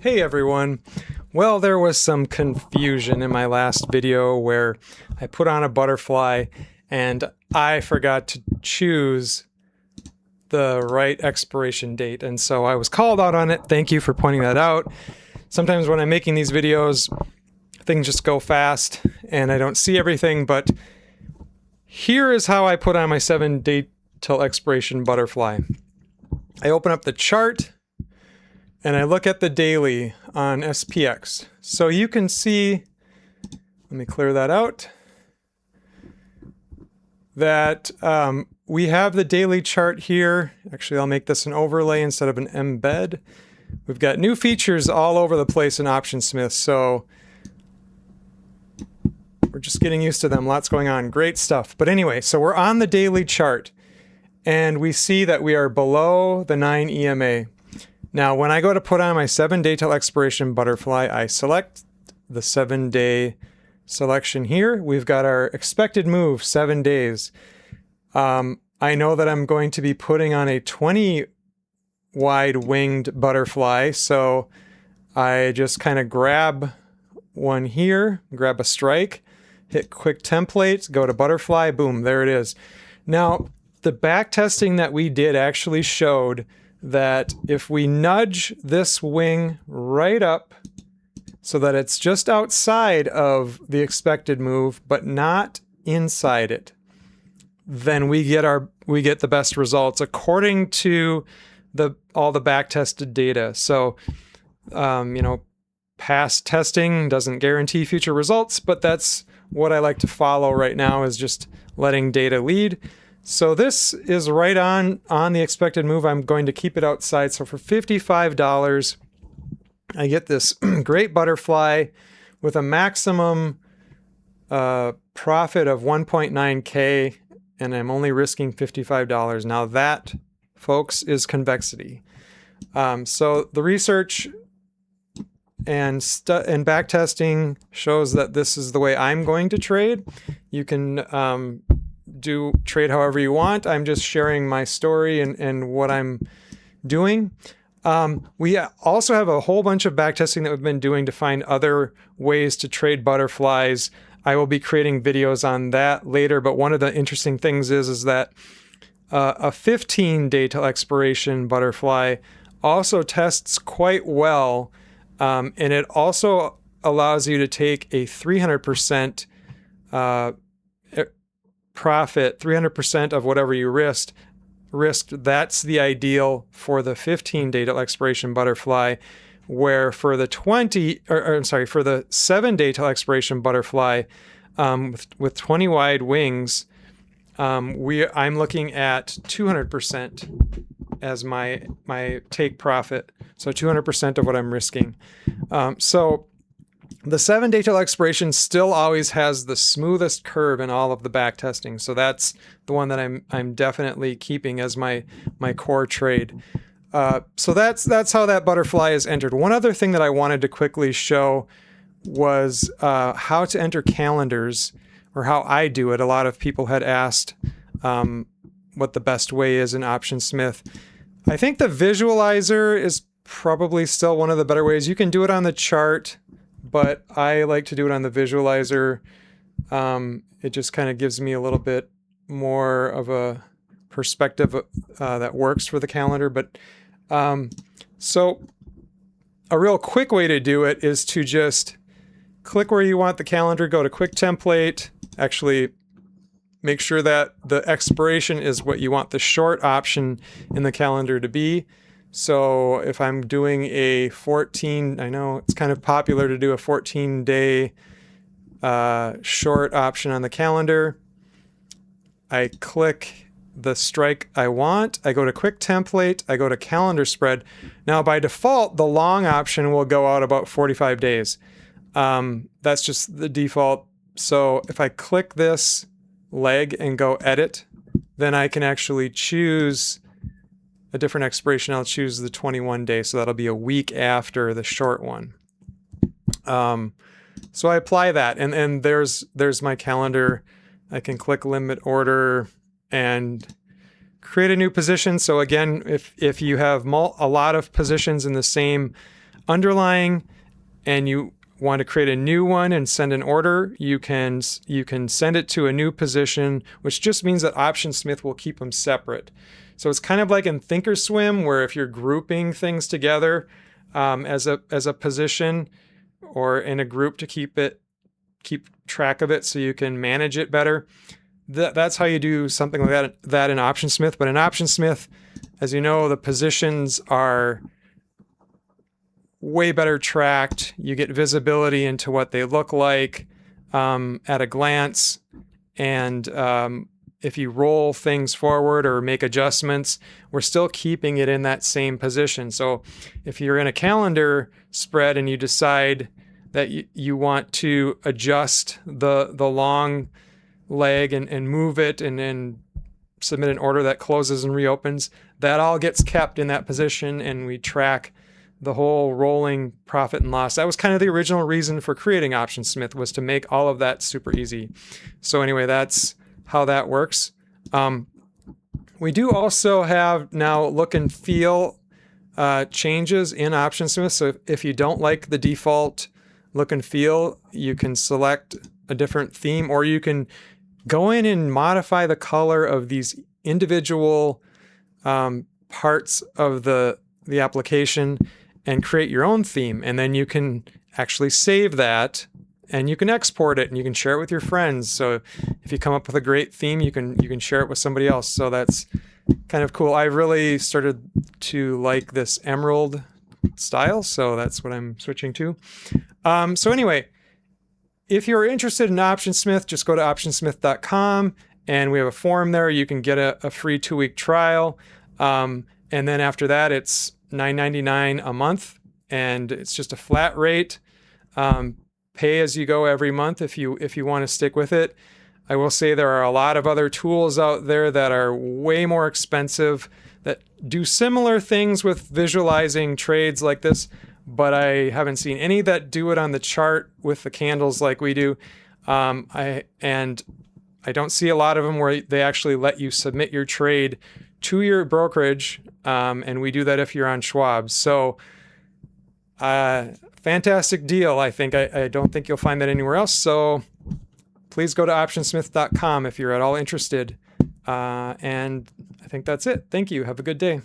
Hey everyone. Well, there was some confusion in my last video where I put on a butterfly and I forgot to choose the right expiration date. And so I was called out on it. Thank you for pointing that out. Sometimes when I'm making these videos, things just go fast and I don't see everything, but here is how I put on my 7-day till expiration butterfly. I open up the chart and I look at the daily on SPX. So you can see, let me clear that out, that we have the daily chart here. Actually, I'll make this an overlay instead of an embed. We've got new features all over the place in Optionsmith, so we're just getting used to them. Lots going on. Great stuff. But anyway, so we're on the daily chart, and we see that we are below the 9 EMA. Now, when I go to put on my 7-day till expiration butterfly, I select the 7-day selection here. We've got our expected move, 7 days. I know that I'm going to be putting on a 20 wide winged butterfly, so I just kind of grab one here, grab a strike, hit quick template, go to butterfly, boom, there it is. Now, the back testing that we did actually showed that if we nudge this wing right up so that it's just outside of the expected move but not inside it, then we get the best results according to all the back tested data. So past testing doesn't guarantee future results, but that's what I like to follow right now, is just letting data lead. So this is right on the expected move. I'm going to keep it outside. So for $55, I get this great butterfly with a maximum profit of 1.9K, and I'm only risking $55. Now that, folks, is convexity. So the research and back testing shows that this is the way I'm going to trade. You can trade however you want. I'm just sharing my story and what I'm doing. We also have a whole bunch of backtesting that we've been doing to find other ways to trade butterflies. I will be creating videos on that later, but one of the interesting things is that a 15-day till expiration butterfly also tests quite well, and it also allows you to take a 300% profit, 300% of whatever you risked. That's the ideal for the 15-day till expiration butterfly, where for the 7-day till expiration butterfly with 20 wide wings, I'm looking at 200% as my take profit. So 200% of what I'm risking. So the 7-day till expiration still always has the smoothest curve in all of the back testing. So that's the one that I'm definitely keeping as my core trade. So that's how that butterfly is entered. One other thing that I wanted to quickly show was how to enter calendars, or how I do it. A lot of people had asked what the best way is in Optionsmith. I think the visualizer is probably still one of the better ways. You can do it on the chart, but I like to do it on the visualizer. It just kind of gives me a little bit more of a perspective that works for the calendar. But so a real quick way to do it is to just click where you want the calendar, go to quick template, actually make sure that the expiration is what you want the short option in the calendar to be. So if I'm doing a 14, I know it's kind of popular to do a 14-day short option on the calendar. I click the strike I want. I go to quick template. I go to calendar spread. Now, by default, the long option will go out about 45 days. That's just the default. So if I click this leg and go edit, then I can actually choose a different expiration. I'll choose the 21 day, so that'll be a week after the short one. So I apply that, and there's my calendar. I can click limit order and create a new position. So again, if you have a lot of positions in the same underlying and you want to create a new one and send an order, you can send it to a new position, which just means that Optionsmith will keep them separate. So it's kind of like in Thinkorswim, where if you're grouping things together as a position or in a group to keep track of it so you can manage it better. That's how you do something like that in Optionsmith. But in Optionsmith, as you know, the positions are way better tracked. You get visibility into what they look like at a glance. And if you roll things forward or make adjustments, we're still keeping it in that same position. So if you're in a calendar spread and you decide that you want to adjust the long leg and move it and then submit an order that closes and reopens, that all gets kept in that position, and we track the whole rolling profit and loss. That was kind of the original reason for creating Optionsmith, was to make all of that super easy. So anyway, that's how that works. We do also have now look and feel changes in Optionsmith. So if you don't like the default look and feel, you can select a different theme, or you can go in and modify the color of these individual parts of the application and create your own theme. And then you can actually save that and you can export it and you can share it with your friends. So if you come up with a great theme, you can share it with somebody else. So that's kind of cool. I really started to like this emerald style, so that's what I'm switching to. So anyway, if you're interested in Optionsmith, just go to optionsmith.com and we have a forum there. You can get a free 2-week trial. And then after that, it's $9.99 a month, and it's just a flat rate. Pay as you go every month if you want to stick with it. I will say there are a lot of other tools out there that are way more expensive that do similar things with visualizing trades like this, but I haven't seen any that do it on the chart with the candles like we do. I don't see a lot of them where they actually let you submit your trade to your brokerage, and we do that if you're on Schwab. So fantastic deal, I think. I don't think you'll find that anywhere else. So please go to optionsmith.com if you're at all interested. And I think that's it. Thank you. Have a good day.